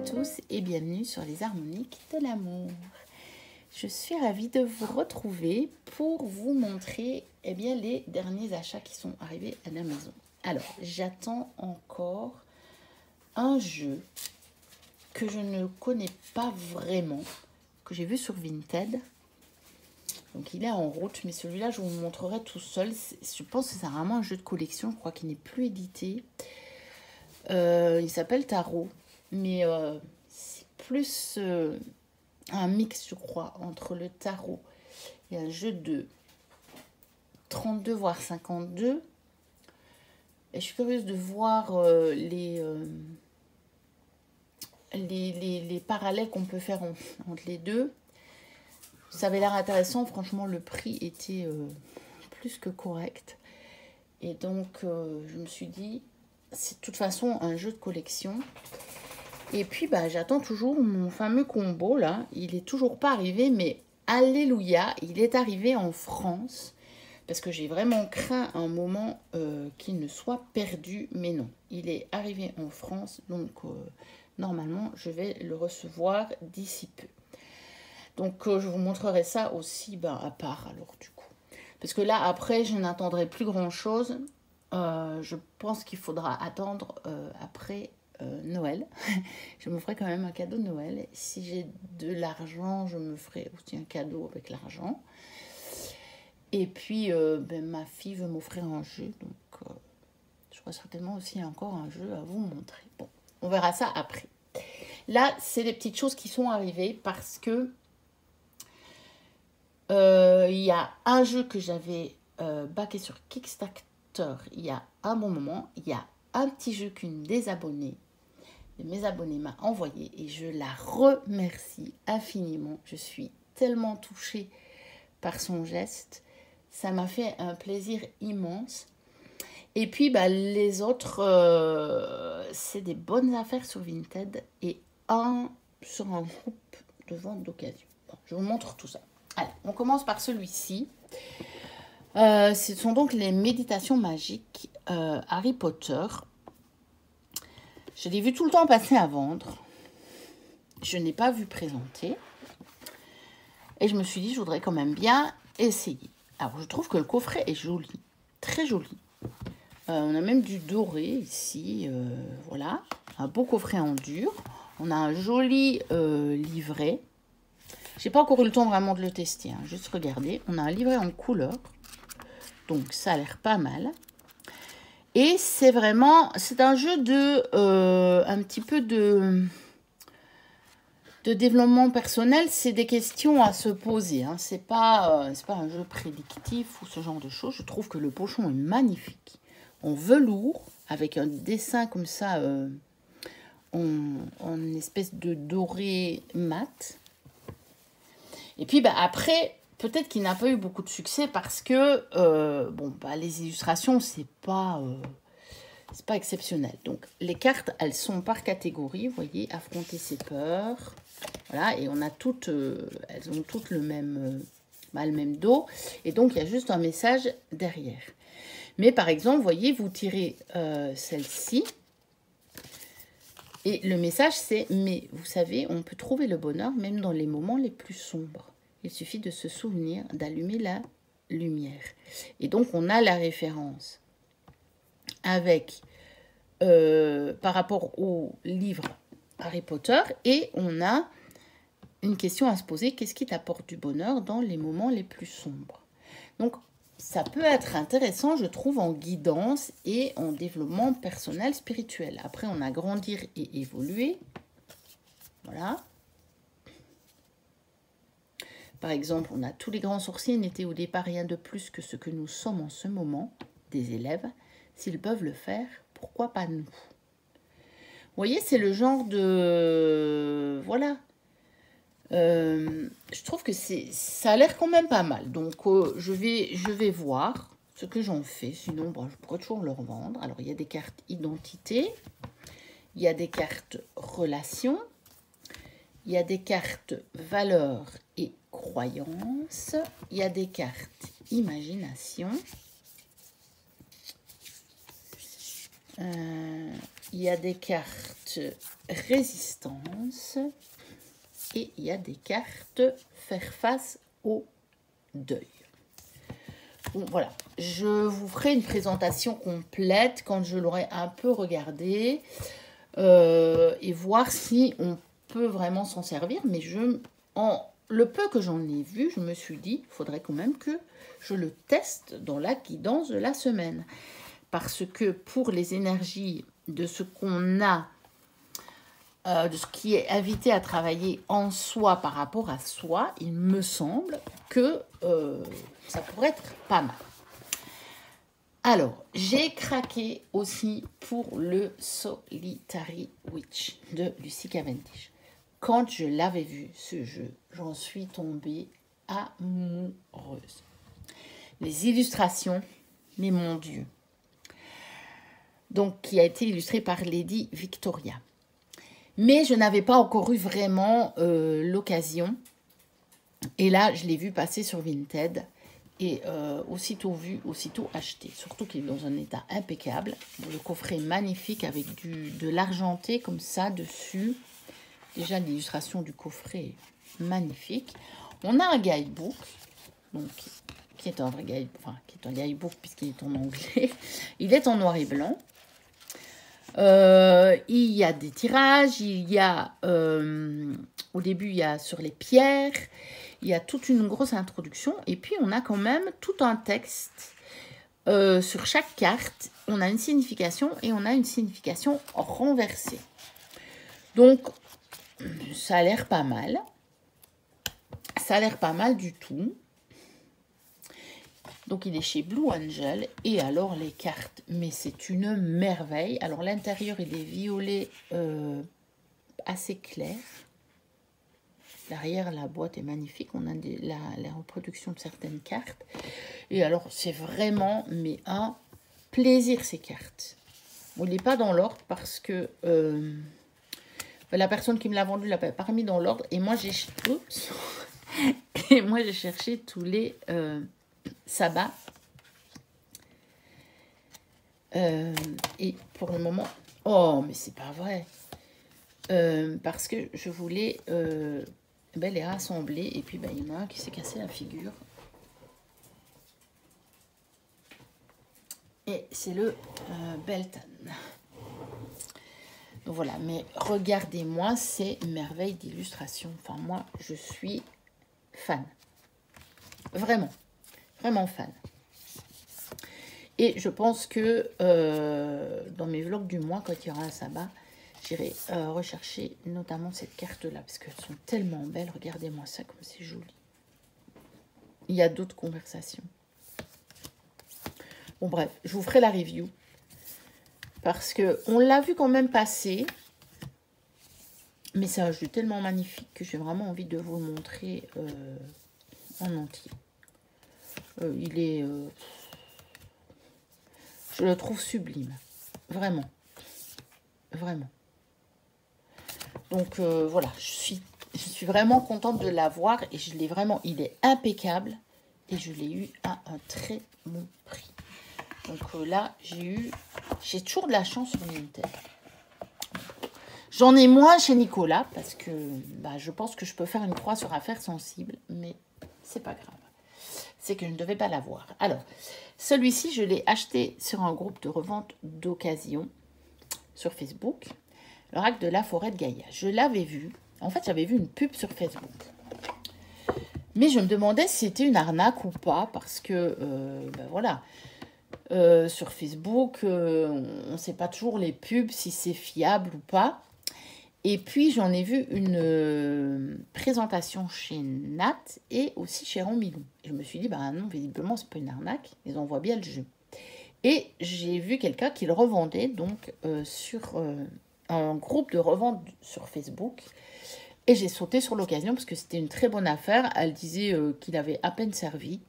tous et bienvenue sur les harmoniques de l'amour. Je suis ravie de vous retrouver pour vous montrer les derniers achats qui sont arrivés à la maison. Alors, j'attends encore un jeu que je ne connais pas vraiment, que j'ai vu sur Vinted. Donc, il est en route, mais celui-là, je vous montrerai tout seul. Je pense que c'est vraiment un jeu de collection. Je crois qu'il n'est plus édité. Il s'appelle Tarot, mais c'est plus un mix, je crois, entre le tarot et un jeu de 32 voire 52. Et je suis curieuse de voir les parallèles qu'on peut faire entre les deux. Ça avait l'air intéressant, franchement le prix était plus que correct. Et donc je me suis dit, c'est de toute façon un jeu de collection. Et puis j'attends toujours mon fameux combo là, il est toujours pas arrivé, mais alléluia, il est arrivé en France. Parce que j'ai vraiment craint un moment qu'il ne soit perdu, mais non, il est arrivé en France, donc normalement je vais le recevoir d'ici peu. Donc je vous montrerai ça aussi à part alors du coup. Parce que là après je n'attendrai plus grand chose. Je pense qu'il faudra attendre après Noël. Je me ferai quand même un cadeau de Noël. Si j'ai de l'argent, je me ferai aussi un cadeau avec l'argent. Et puis ma fille veut m'offrir un jeu. Donc je ferai certainement aussi encore un jeu à vous montrer. Bon, on verra ça après. Là, c'est les petites choses qui sont arrivées parce que il y a un jeu que j'avais backé sur Kickstarter il y a un bon moment. Il y a un petit jeu qu'une des abonnées, de mes abonnés, m'a envoyé et je la remercie infiniment. Je suis tellement touchée par son geste. Ça m'a fait un plaisir immense. Et puis les autres, c'est des bonnes affaires sur Vinted et un sur un groupe de vente d'occasion. Bon, je vous montre tout ça. Allez, on commence par celui-ci. Ce sont donc les méditations magiques Harry Potter. Je l'ai vu tout le temps passer à vendre. Je n'ai pas vu présenter. Et je me suis dit, je voudrais quand même bien essayer. Alors, je trouve que le coffret est joli. Très joli. On a même du doré ici. Voilà. Un beau coffret en dur. On a un joli livret. J'ai pas encore eu le temps vraiment de le tester, hein. Juste regarder. On a un livret en couleur. Donc, ça a l'air pas mal. Et c'est vraiment... C'est un jeu de... un petit peu de développement personnel. C'est des questions à se poser, hein. C'est pas un jeu prédictif ou ce genre de choses. Je trouve que le pochon est magnifique. En velours, avec un dessin comme ça, en espèce de doré mat. Et puis après, peut-être qu'il n'a pas eu beaucoup de succès parce que les illustrations, c'est pas exceptionnel. Donc les cartes, elles sont par catégorie, vous voyez, affronter ses peurs. Voilà, et on a toutes, elles ont toutes le même dos. Et donc il y a juste un message derrière. Mais par exemple, vous voyez, vous tirez celle-ci. Et le message, c'est « Mais vous savez, on peut trouver le bonheur même dans les moments les plus sombres. Il suffit de se souvenir d'allumer la lumière. » Et donc, on a la référence avec, par rapport au livre Harry Potter. Et on a une question à se poser. Qu'est-ce qui t'apporte du bonheur dans les moments les plus sombres? Donc, ça peut être intéressant, je trouve, en guidance et en développement personnel, spirituel. Après, on a grandir et évoluer. Voilà. Par exemple, on a tous les grands sorciers n'étaient au départ rien de plus que ce que nous sommes en ce moment, des élèves. S'ils peuvent le faire, pourquoi pas nous? Vous voyez, c'est le genre de... Voilà. Je trouve que ça a l'air quand même pas mal. Donc, je vais voir ce que j'en fais. Sinon, je pourrais toujours le revendre. Alors, il y a des cartes identité. Il y a des cartes relations. Il y a des cartes valeurs et croyances. Il y a des cartes imagination. il y a des cartes résistance et il y a des cartes faire face au deuil. Bon, voilà, je vous ferai une présentation complète quand je l'aurai un peu regardé et voir si on peut vraiment s'en servir. Mais le peu que j'en ai vu, je me suis dit, il faudrait quand même que je le teste dans la guidance de la semaine. Parce que pour les énergies de ce qu'on a, de ce qui est invité à travailler en soi par rapport à soi, il me semble que ça pourrait être pas mal. Alors, j'ai craqué aussi pour le Solitary Witch de Lucy Cavendish. Quand je l'avais vu, ce jeu, j'en suis tombée amoureuse. Les illustrations, mais mon Dieu. Donc, qui a été illustré par Lady Victoria. Mais je n'avais pas encore eu vraiment l'occasion. Et là, je l'ai vu passer sur Vinted. Et aussitôt vu, aussitôt acheté. Surtout qu'il est dans un état impeccable. Le coffret est magnifique avec de l'argenté comme ça dessus. Déjà, l'illustration du coffret est magnifique. On a un guidebook, donc, qui est un vrai guidebook, enfin, qui est un guidebook puisqu'il est en anglais. Il est en noir et blanc. Il y a des tirages, il y a, au début, il y a sur les pierres, il y a toute une grosse introduction, et puis on a quand même tout un texte sur chaque carte. On a une signification et on a une signification renversée. Donc, ça a l'air pas mal. Ça a l'air pas mal du tout. Donc, il est chez Blue Angel. Et alors, les cartes, mais c'est une merveille. Alors, l'intérieur, il est violet assez clair. Derrière, la boîte est magnifique. On a la reproduction de certaines cartes. Et alors, c'est vraiment, mais un plaisir, ces cartes. Bon, il n'est pas dans l'ordre parce que la personne qui me l'a vendu l'a pas remis dans l'ordre. Et moi, j'ai cherché tous les sabbats. Et pour le moment... Oh, mais c'est pas vrai. Parce que je voulais les rassembler. Et puis, il y en a un qui s'est cassé la figure. Et c'est le Beltane. Donc voilà, mais regardez-moi ces merveilles d'illustration. Enfin, moi, je suis fan. Vraiment, vraiment fan. Et je pense que dans mes vlogs du mois, quand il y aura un sabbat, j'irai rechercher notamment cette carte-là, parce qu'elles sont tellement belles. Regardez-moi ça, comme c'est joli. Il y a d'autres conversations. Bon, bref, je vous ferai la review. Parce qu'on l'a vu quand même passer. Mais c'est un jeu tellement magnifique que j'ai vraiment envie de vous le montrer en entier. Il est... je le trouve sublime. Vraiment. Vraiment. Donc voilà, je suis vraiment contente de l'avoir. Et je l'ai vraiment... Il est impeccable. Et je l'ai eu à un très bon prix. Donc là, j'ai toujours de la chance sur Vinted. J'en ai moins chez Nicolas parce que je pense que je peux faire une croix sur affaires sensibles, mais c'est pas grave. C'est que je ne devais pas l'avoir. Alors, celui-ci, je l'ai acheté sur un groupe de revente d'occasion sur Facebook, l'Oracle de la forêt de Gaïa. Je l'avais vu. En fait, j'avais vu une pub sur Facebook. Mais je me demandais si c'était une arnaque ou pas parce que, voilà... sur Facebook, on ne sait pas toujours les pubs, si c'est fiable ou pas. Et puis, j'en ai vu une présentation chez Nat et aussi chez Romilou. Et je me suis dit, non, visiblement, c'est pas une arnaque. Ils envoient bien le jeu. Et j'ai vu quelqu'un qui le revendait donc sur un groupe de revente sur Facebook. Et j'ai sauté sur l'occasion parce que c'était une très bonne affaire. Elle disait qu'il avait à peine servi.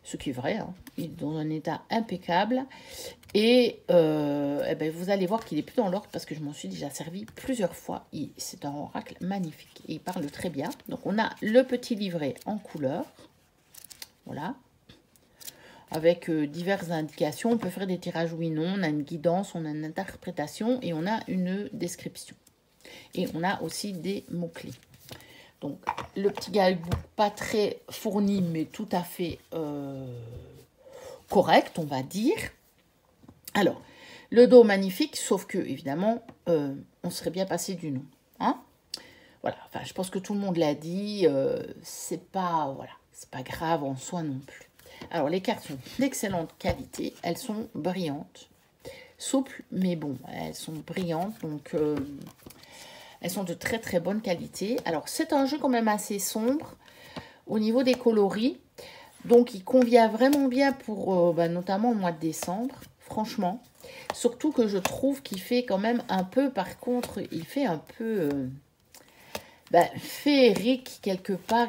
Ce qui est vrai, hein. Il est dans un état impeccable. Et vous allez voir qu'il est plus dans l'ordre parce que je m'en suis déjà servi plusieurs fois. C'est un oracle magnifique et il parle très bien. Donc on a le petit livret en couleur. Voilà. avec diverses indications. On peut faire des tirages oui, non, on a une guidance, on a une interprétation et on a une description. Et on a aussi des mots-clés. Donc, le petit guidebook, pas très fourni, mais tout à fait correct, on va dire. Alors, le dos magnifique, sauf que, évidemment, on serait bien passé du nom. Hein? Voilà, enfin, je pense que tout le monde l'a dit, c'est pas, voilà, c'est pas grave en soi non plus. Alors, les cartes sont d'excellente qualité, elles sont brillantes, souples, mais bon, elles sont brillantes, donc elles sont de très très bonne qualité. Alors, c'est un jeu quand même assez sombre au niveau des coloris, donc il convient vraiment bien pour notamment au mois de décembre, franchement. Surtout que je trouve qu'il fait quand même un peu, par contre, il fait un peu féerique quelque part.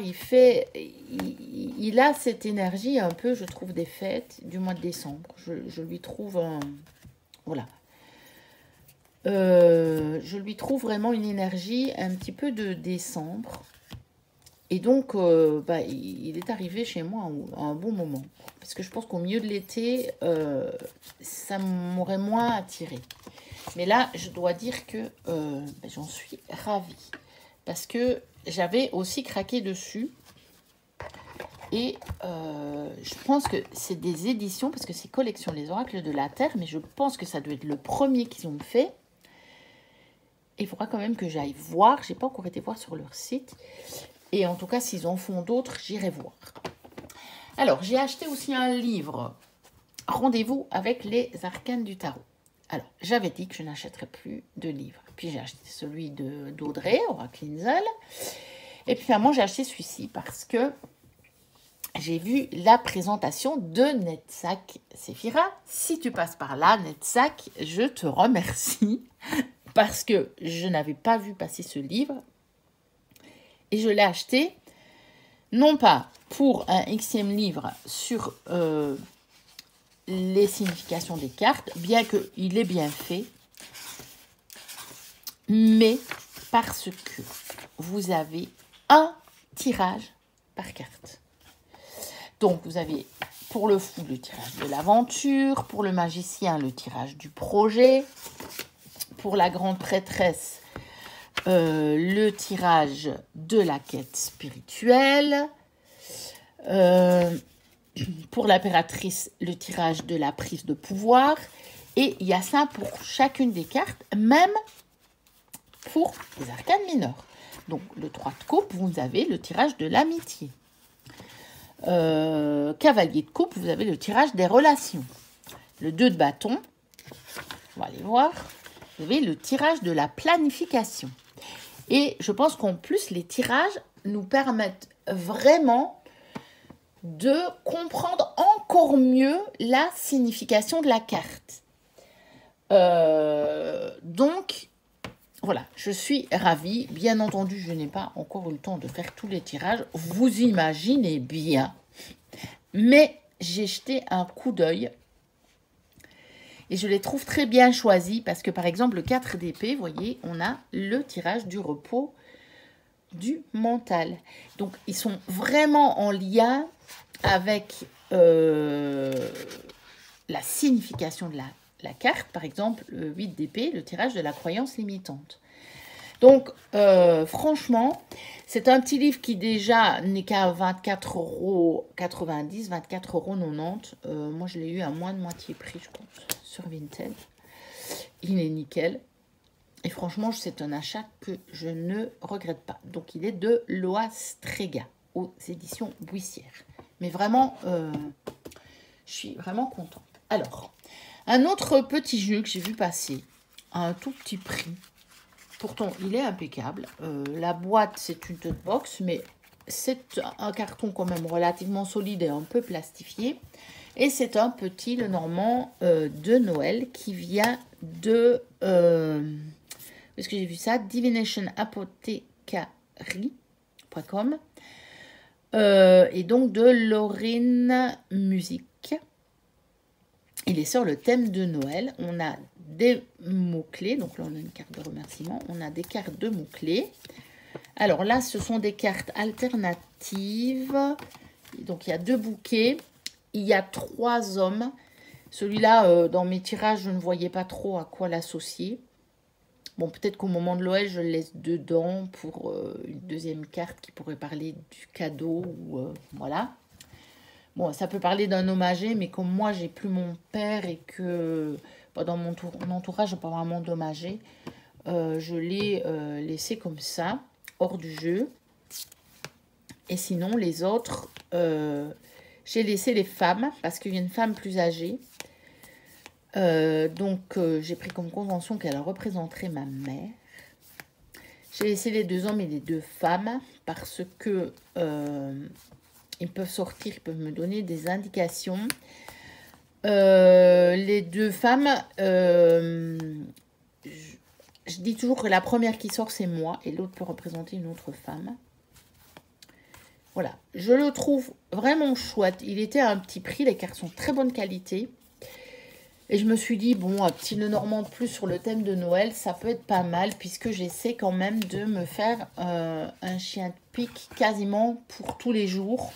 Il a cette énergie un peu, je trouve, des fêtes du mois de décembre. Je lui trouve voilà. Je lui trouve vraiment une énergie un petit peu de décembre. Et donc, il est arrivé chez moi à un bon moment. Parce que je pense qu'au milieu de l'été, ça m'aurait moins attiré. Mais là, je dois dire que j'en suis ravie. Parce que j'avais aussi craqué dessus. Et je pense que c'est des éditions, parce que c'est Collection Les Oracles de la Terre. Mais je pense que ça doit être le premier qu'ils ont fait. Il faudra quand même que j'aille voir. Je n'ai pas encore été voir sur leur site. Et en tout cas, s'ils en font d'autres, j'irai voir. Alors, j'ai acheté aussi un livre, Rendez-vous avec les arcanes du tarot. Alors, j'avais dit que je n'achèterais plus de livres. Puis j'ai acheté celui d'Audrey, Oracle Inzel. Et puis finalement, j'ai acheté celui-ci parce que j'ai vu la présentation de Netzach Séphira. Si tu passes par là, Netzach, je te remercie parce que je n'avais pas vu passer ce livre. Et je l'ai acheté, non pas pour un Xème livre sur les significations des cartes, bien qu'il est bien fait, mais parce que vous avez un tirage par carte. Donc, vous avez pour le fou le tirage de l'aventure, pour le magicien le tirage du projet, pour la grande prêtresse le tirage de la quête spirituelle, pour l'impératrice le tirage de la prise de pouvoir, et il y a ça pour chacune des cartes, même pour les arcanes mineurs. Donc le 3 de coupe, vous avez le tirage de l'amitié. Cavalier de coupe, vous avez le tirage des relations. Le 2 de bâton, on va aller voir, vous avez le tirage de la planification. Et je pense qu'en plus, les tirages nous permettent vraiment de comprendre encore mieux la signification de la carte. Donc, voilà, je suis ravie. Bien entendu, je n'ai pas encore eu le temps de faire tous les tirages. Vous imaginez bien. Mais j'ai jeté un coup d'œil. Et je les trouve très bien choisis parce que, par exemple, le 4 d'épée, vous voyez, on a le tirage du repos du mental. Donc, ils sont vraiment en lien avec la signification de la carte. Par exemple, le 8 d'épée, le tirage de la croyance limitante. Donc, franchement, c'est un petit livre qui déjà n'est qu'à 24,90 €, 24,90 €. Moi, je l'ai eu à moins de moitié prix, je pense, sur Vinted. Il est nickel. Et franchement, c'est un achat que je ne regrette pas. Donc, il est de Loa Strega, aux éditions Buissière. Mais vraiment, je suis vraiment contente. Alors, un autre petit jeu que j'ai vu passer à un tout petit prix. Pourtant, il est impeccable. La boîte, c'est une tote box, mais c'est un carton quand même relativement solide et un peu plastifié. Et c'est un petit Lenormand de Noël qui vient de... est-ce que j'ai vu ça? divinationapothecary.com et donc de Laurine Musique. Il est sur le thème de Noël. On a des mots-clés. Donc là, on a une carte de remerciement. On a des cartes de mots-clés. Alors là, ce sont des cartes alternatives. Donc, il y a 2 bouquets. il y a 3 hommes. Celui-là, dans mes tirages, je ne voyais pas trop à quoi l'associer. Bon, peut-être qu'au moment de l'Oël, je le laisse dedans pour une deuxième carte qui pourrait parler du cadeau. Ou voilà. Bon, ça peut parler d'un homme âgé, mais comme moi, j'ai plus mon père et que dans mon entourage, je n'ai pas vraiment d'homme âgé, je l'ai laissé comme ça, hors du jeu. Et sinon, les autres, j'ai laissé les femmes, parce qu'il y a une femme plus âgée. Donc, j'ai pris comme convention qu'elle représenterait ma mère. J'ai laissé les 2 hommes et les 2 femmes, parce que ils peuvent sortir, ils peuvent me donner des indications. Les 2 femmes, je dis toujours que la première qui sort, c'est moi, et l'autre peut représenter une autre femme. Voilà, je le trouve vraiment chouette. Il était à un petit prix, les cartes sont très bonne qualité. Et je me suis dit, bon, un petit Lenormand de plus sur le thème de Noël, ça peut être pas mal, puisque j'essaie quand même de me faire un chien de pique quasiment pour tous les jours.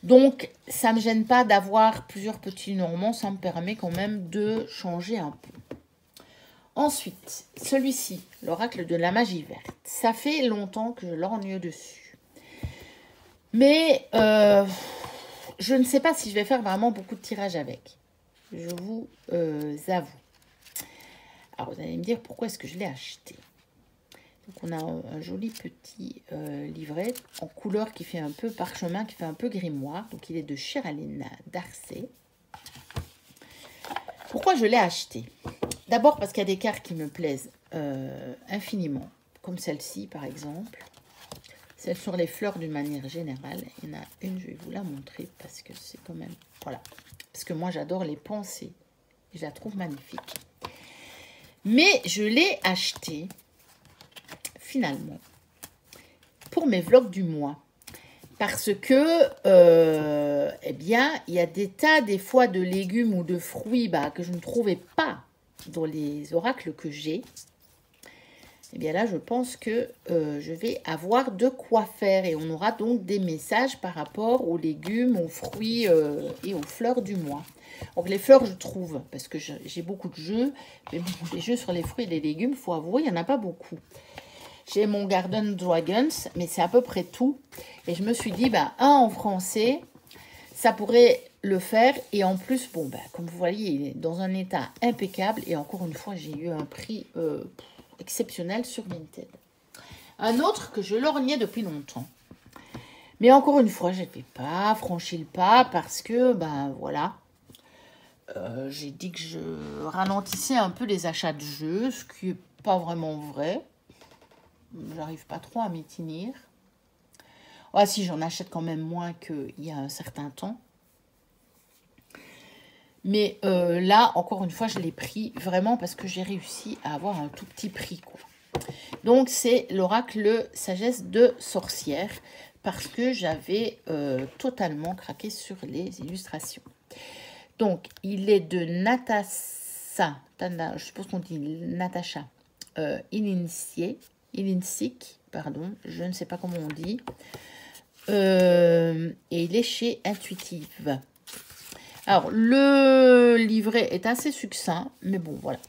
Donc, ça ne me gêne pas d'avoir plusieurs petits Normands, ça me permet quand même de changer un peu. Ensuite, celui-ci, l'oracle de la magie verte. Ça fait longtemps que je lorgne dessus. Mais je ne sais pas si je vais faire vraiment beaucoup de tirages avec. Je vous avoue. Alors, vous allez me dire pourquoi est-ce que je l'ai acheté. Donc, on a un joli petit livret en couleur qui fait un peu parchemin, qui fait un peu grimoire. Donc, il est de Cheraline Darcey. Pourquoi je l'ai acheté? D'abord parce qu'il y a des cartes qui me plaisent infiniment, comme celle-ci par exemple. Celle sur les fleurs d'une manière générale. Il y en a une, je vais vous la montrer parce que c'est quand même... Voilà. Parce que moi, j'adore les pensées. Je la trouve magnifique. Mais je l'ai acheté, finalement, pour mes vlogs du mois. Parce que, eh bien, il y a des tas, des fois, de légumes ou de fruits que je ne trouvais pas dans les oracles que j'ai. Eh bien là, je pense que je vais avoir de quoi faire. Et on aura donc des messages par rapport aux légumes, aux fruits et aux fleurs du mois. Donc les fleurs, je trouve, parce que j'ai beaucoup de jeux. Mais bon, les jeux sur les fruits et les légumes, il faut avouer, il n'y en a pas beaucoup. J'ai mon Garden Dragons, mais c'est à peu près tout. Et je me suis dit, un en français, ça pourrait le faire. Et en plus, bon, comme vous voyez, il est dans un état impeccable. Et encore une fois, j'ai eu un prix... exceptionnel sur Vinted. Un autre que je lorgnais depuis longtemps. Mais encore une fois, je n'avais pas franchi le pas parce que, voilà, j'ai dit que je ralentissais un peu les achats de jeux, ce qui n'est pas vraiment vrai. J'arrive pas trop à m'y tenir. Ah si, j'en achète quand même moins qu'il y a un certain temps. Mais là, encore une fois, je l'ai pris vraiment parce que j'ai réussi à avoir un tout petit prix, quoi. Donc, c'est l'oracle sagesse de sorcière parce que j'avais totalement craqué sur les illustrations. Donc, il est de Natasha, je suppose qu'on dit Natacha Ilinsik, pardon, je ne sais pas comment on dit. Et il est chez Intuitive. Alors, le livret est assez succinct, mais bon, voilà.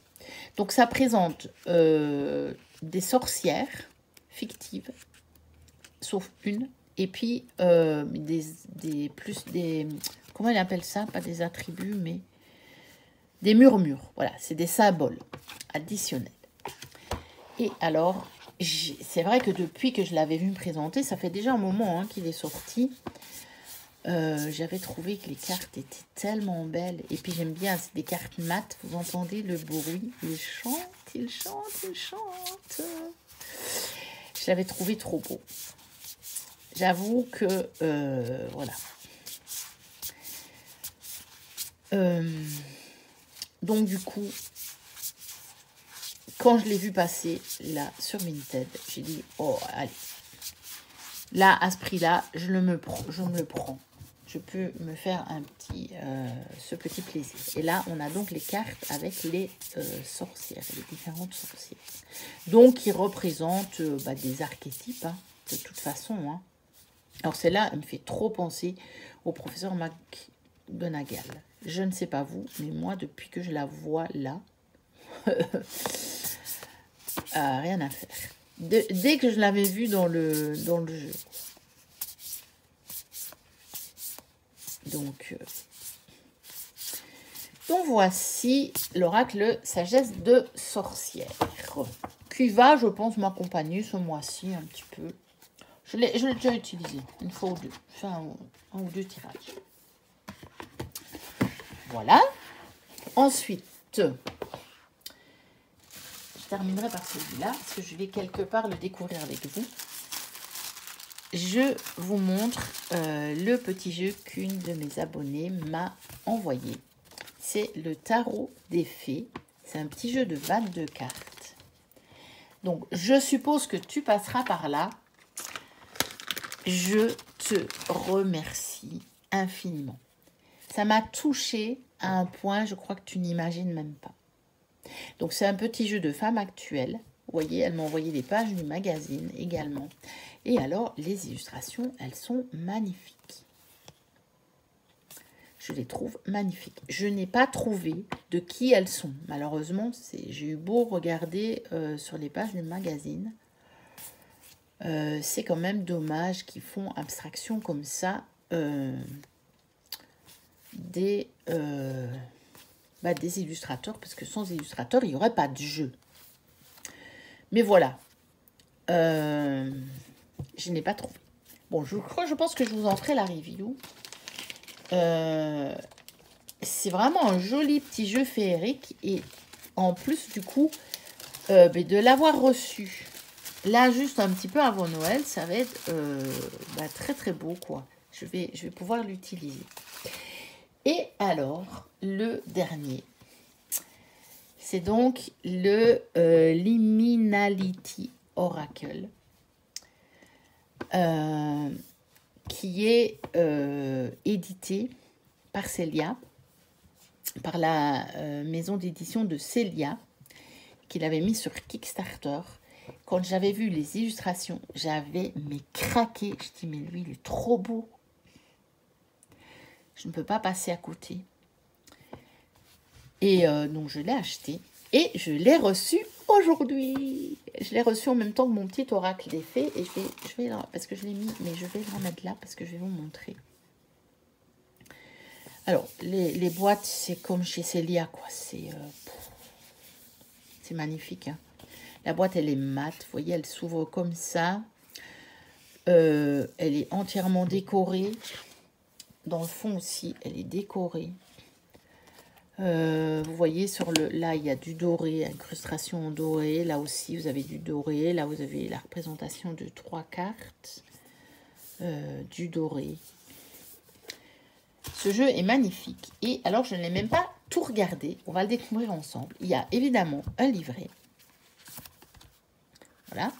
Donc, ça présente des sorcières fictives, sauf une, et puis comment il appelle ça? Pas des attributs, mais des murmures. Voilà, c'est des symboles additionnels. Et alors, c'est vrai que depuis que je l'avais vu me présenter, ça fait déjà un moment qu'il est sorti. J'avais trouvé que les cartes étaient tellement belles. Et puis j'aime bien, c'est des cartes mates. Vous entendez le bruit. Il chante, il chante, il chante. Je l'avais trouvé trop beau. J'avoue que, voilà. Donc du coup, quand je l'ai vu passer là sur Vinted, j'ai dit, oh allez. Là, à ce prix-là, je me le prends. Je peux me faire ce petit plaisir. Et là, on a donc les cartes avec les sorcières, les différentes sorcières. Donc, qui représentent des archétypes, de toute façon. Alors, celle-là, elle me fait trop penser au professeur McGonagall. Je ne sais pas vous, mais moi, depuis que je la vois là, rien à faire. Dès que je l'avais vue dans le jeu. Donc voici l'oracle sagesse de sorcière. Qui va, je pense, m'accompagner ce mois-ci un petit peu. Je l'ai déjà utilisé une fois ou deux. Je fais un ou deux tirages. Voilà. Ensuite, je terminerai par celui-là, parce que je vais quelque part le découvrir avec vous. Je vous montre le petit jeu qu'une de mes abonnées m'a envoyé. C'est le tarot des fées. C'est un petit jeu de 22 cartes. Donc, je suppose que tu passeras par là. Je te remercie infiniment. Ça m'a touchée à un point, je crois que tu n'imagines même pas. Donc, c'est un petit jeu de femme actuelle. Vous voyez, elle m'a envoyé des pages du magazine également. Et alors, les illustrations, elles sont magnifiques. Je les trouve magnifiques. Je n'ai pas trouvé de qui elles sont. Malheureusement, j'ai eu beau regarder sur les pages du magazine. C'est quand même dommage qu'ils font abstraction comme ça des illustrateurs, parce que sans illustrateurs, il n'y aurait pas de jeu. Mais voilà. Je n'ai pas trouvé. Bon, je pense que je vous en ferai la review. C'est vraiment un joli petit jeu féerique. Et en plus, du coup, de l'avoir reçu là, juste un petit peu avant Noël, ça va être très très beau, quoi. Je vais pouvoir l'utiliser. Et alors, le dernier, c'est donc le Liminality Oracle, qui est édité par Célia, par la maison d'édition de Célia, qu'il avait mis sur Kickstarter. Quand j'avais vu les illustrations, j'avais craqué. Je dis, mais lui, il est trop beau. Je ne peux pas passer à côté. Et donc, je l'ai acheté. Et je l'ai reçu aujourd'hui. Je l'ai reçu en même temps que mon petit oracle des fées. Et je vais parce que je l'ai mis, mais je vais le remettre là parce que je vais vous montrer. Alors, les boîtes, c'est comme chez Célia, quoi. C'est magnifique, hein. La boîte, elle est mate. Vous voyez, elle s'ouvre comme ça. Elle est entièrement décorée. Dans le fond aussi, elle est décorée. Vous voyez, là, il y a du doré, incrustation en doré. Là aussi, vous avez du doré. Là, vous avez la représentation de 3 cartes. Du doré. Ce jeu est magnifique. Et alors, je ne l'ai même pas tout regardé. On va le découvrir ensemble. Il y a évidemment un livret. Voilà.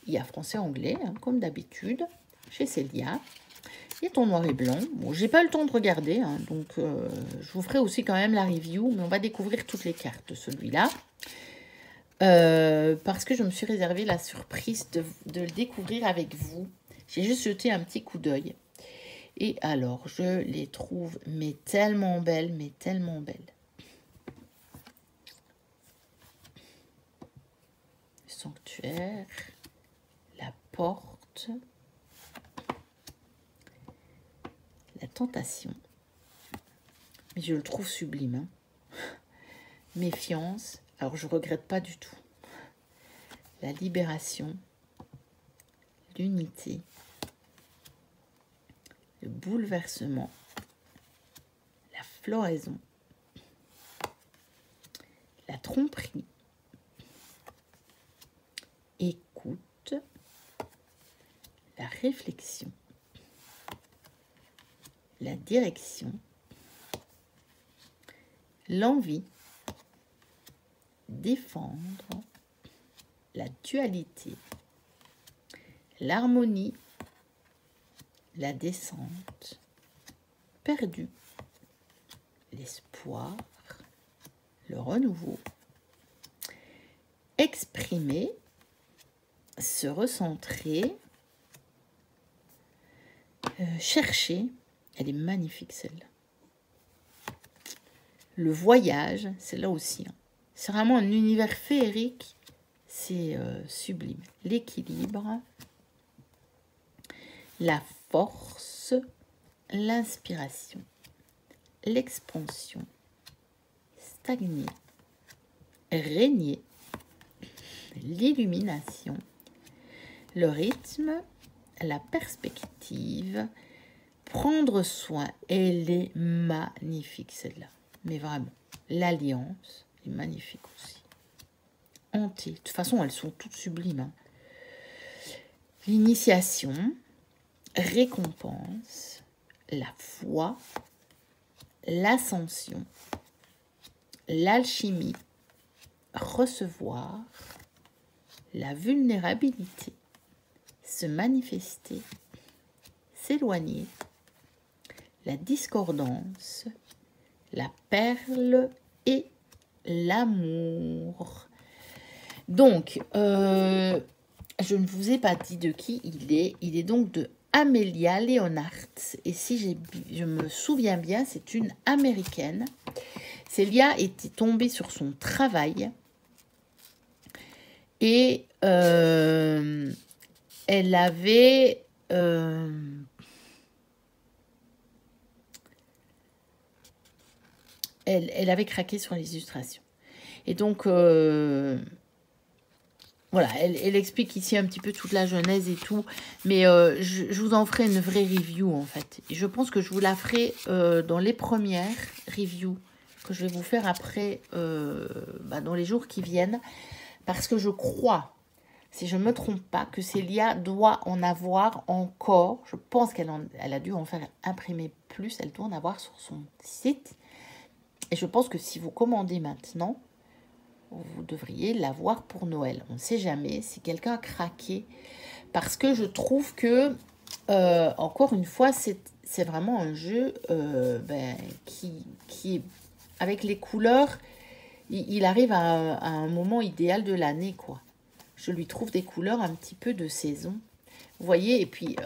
Il y a français-anglais, hein, comme d'habitude, chez Célia. Il est en noir et blanc. Bon, j'ai pas eu le temps de regarder, hein, donc je vous ferai aussi quand même la review, mais on va découvrir toutes les cartes de celui-là. Parce que je me suis réservé la surprise de le découvrir avec vous. J'ai juste jeté un petit coup d'œil. Et alors, je les trouve mais tellement belles, mais tellement belles. Le sanctuaire, la porte, la tentation. Mais je le trouve sublime, hein. Méfiance. Alors, je regrette pas du tout. La libération, l'unité, le bouleversement, la floraison, la tromperie, écoute, la réflexion, la direction, l'envie, défendre, la dualité, l'harmonie, la descente, perdu, l'espoir, le renouveau, exprimer, se recentrer, chercher. Elle est magnifique celle-là. le voyage, c'est là aussi. Hein. C'est vraiment un univers féerique, c'est sublime. L'équilibre, la force, l'inspiration, l'expansion, stagner, régner, l'illumination, le rythme, la perspective, prendre soin. Elle est magnifique celle-là, mais vraiment, l'alliance est magnifique aussi. Hanté, de toute façon elles sont toutes sublimes. Hein. L'initiation, récompense, la foi, l'ascension, l'alchimie, recevoir, la vulnérabilité, se manifester, s'éloigner, la discordance, la perle et l'amour. Donc, je ne vous ai pas dit de qui il est. Il est donc de Amelia Leonhardt. Et si je me souviens bien, c'est une Américaine. Célia était tombée sur son travail. Et elle avait... elle avait craqué sur les illustrations. Et donc... voilà, elle explique ici un petit peu toute la genèse et tout, mais je vous en ferai une vraie review en fait. Et je pense que je vous la ferai dans les premières reviews que je vais vous faire après, dans les jours qui viennent, parce que je crois, si je ne me trompe pas, que Célia doit en avoir encore, je pense qu'elle a dû en faire imprimer plus, elle doit en avoir sur son site, et je pense que si vous commandez maintenant, vous devriez l'avoir pour Noël. On ne sait jamais si quelqu'un a craqué. Parce que je trouve que, encore une fois, c'est vraiment un jeu qui, avec les couleurs, il arrive à un moment idéal de l'année, quoi. Je lui trouve des couleurs un petit peu de saison. Vous voyez, et puis,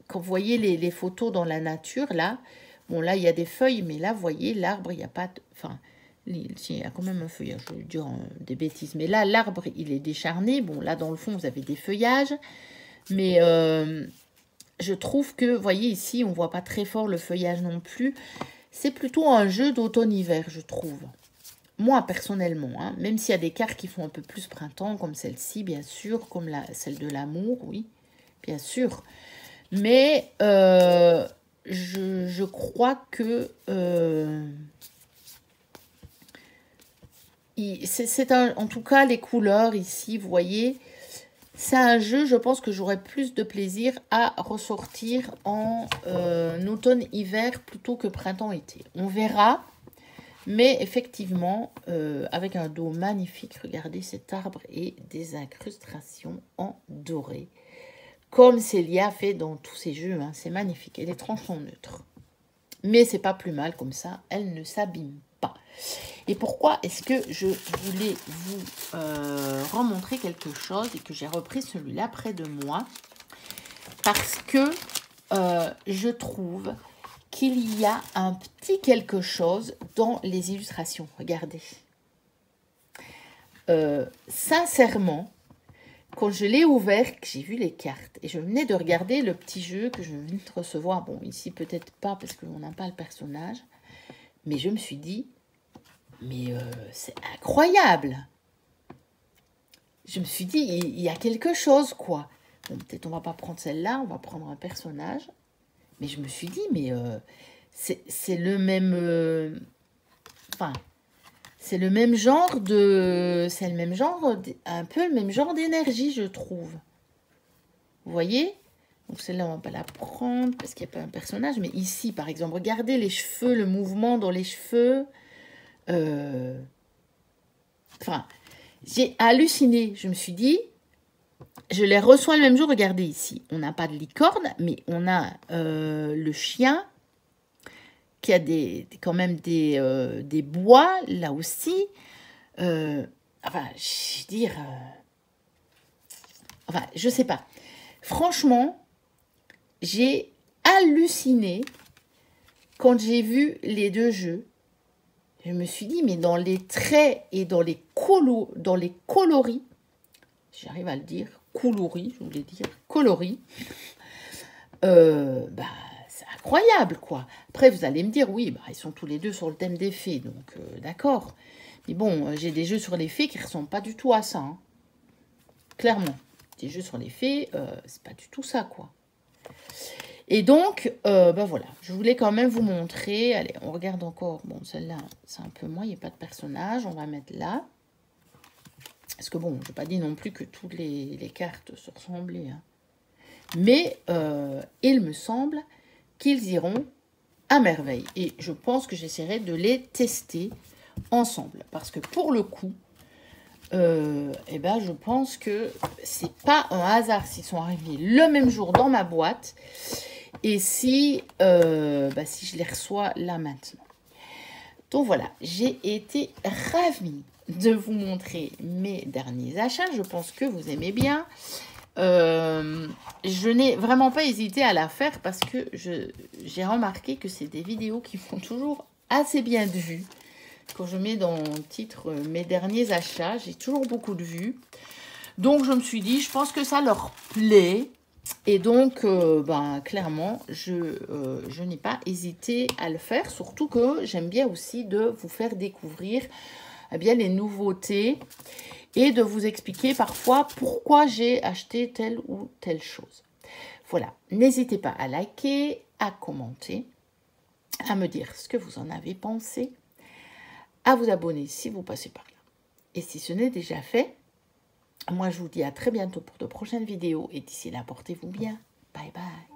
quand vous voyez les photos dans la nature, là, bon, là, il y a des feuilles, mais là, vous voyez, l'arbre, il n'y a pas de... Enfin, il y a quand même un feuillage, je vais dire des bêtises. Mais là, l'arbre, il est décharné. Bon, là, dans le fond, vous avez des feuillages. Mais je trouve que, vous voyez, ici, on ne voit pas très fort le feuillage non plus. C'est plutôt un jeu d'automne-hiver, je trouve. Moi, personnellement, hein, même s'il y a des cartes qui font un peu plus printemps, comme celle-ci, bien sûr, comme celle de l'amour, oui, bien sûr. Mais je crois que... en tout cas, les couleurs ici, vous voyez, c'est un jeu, je pense que j'aurais plus de plaisir à ressortir en automne-hiver plutôt que printemps-été. On verra, mais effectivement, avec un dos magnifique, regardez cet arbre et des incrustations en doré. Comme Célia fait dans tous ses jeux, hein, c'est magnifique. Et les tranches sont neutres. Mais c'est pas plus mal comme ça, elle ne s'abîme pas. Et pourquoi est-ce que je voulais vous remontrer quelque chose et que j'ai repris celui-là près de moi? Parce que je trouve qu'il y a un petit quelque chose dans les illustrations. Regardez. Sincèrement, quand je l'ai ouvert, que j'ai vu les cartes, et je venais de regarder le petit jeu que je venais de recevoir, bon, ici peut-être pas parce qu'on n'a pas le personnage, mais je me suis dit, mais c'est incroyable. Je me suis dit, il y a quelque chose, quoi. Bon, peut-être on va pas prendre celle-là, on va prendre un personnage. Mais je me suis dit, mais c'est le même... Enfin, c'est le même genre de... C'est le même genre, un peu le même genre d'énergie, je trouve. Vous voyez? Donc celle-là, on va pas la prendre parce qu'il n'y a pas un personnage. Mais ici, par exemple, regardez les cheveux, le mouvement dans les cheveux... Enfin, j'ai halluciné. Je me suis dit, je les reçois le même jour. Regardez ici, on n'a pas de licorne, mais on a le chien qui a quand même des bois, là aussi. Enfin, je veux dire... enfin, je sais pas. Franchement, j'ai halluciné quand j'ai vu les deux jeux. Je me suis dit, mais dans les traits et dans les coloris, j'arrive à le dire, coloris, je voulais dire, coloris, bah, c'est incroyable, quoi. Après, vous allez me dire, oui, bah, ils sont tous les deux sur le thème des fées, donc d'accord. Mais bon, j'ai des jeux sur les fées qui ne ressemblent pas du tout à ça, hein. Clairement. Des jeux sur les fées, c'est pas du tout ça, quoi. Et donc, ben voilà, je voulais quand même vous montrer. Allez, on regarde encore. Bon, celle-là, c'est un peu moins, il n'y a pas de personnage. On va mettre là. Parce que bon, je n'ai pas dit non plus que toutes les cartes se ressemblaient, hein. Mais il me semble qu'ils iront à merveille. Et je pense que j'essaierai de les tester ensemble. Parce que pour le coup, eh ben, je pense que c'est pas un hasard s'ils sont arrivés le même jour dans ma boîte. Et si, si je les reçois là maintenant. Donc voilà, j'ai été ravie de vous montrer mes derniers achats. Je pense que vous aimez bien. Je n'ai vraiment pas hésité à la faire parce que j'ai remarqué que c'est des vidéos qui font toujours assez bien de vues. Quand je mets dans le titre mes derniers achats, j'ai toujours beaucoup de vues. Donc je me suis dit, je pense que ça leur plaît. Et donc, clairement, je n'ai pas hésité à le faire. Surtout que j'aime bien aussi de vous faire découvrir bien les nouveautés et de vous expliquer parfois pourquoi j'ai acheté telle ou telle chose. Voilà, n'hésitez pas à liker, à commenter, à me dire ce que vous en avez pensé, à vous abonner si vous passez par là. Et si ce n'est déjà fait, moi je vous dis à très bientôt pour de prochaines vidéos et d'ici là, portez-vous bien. Bye bye.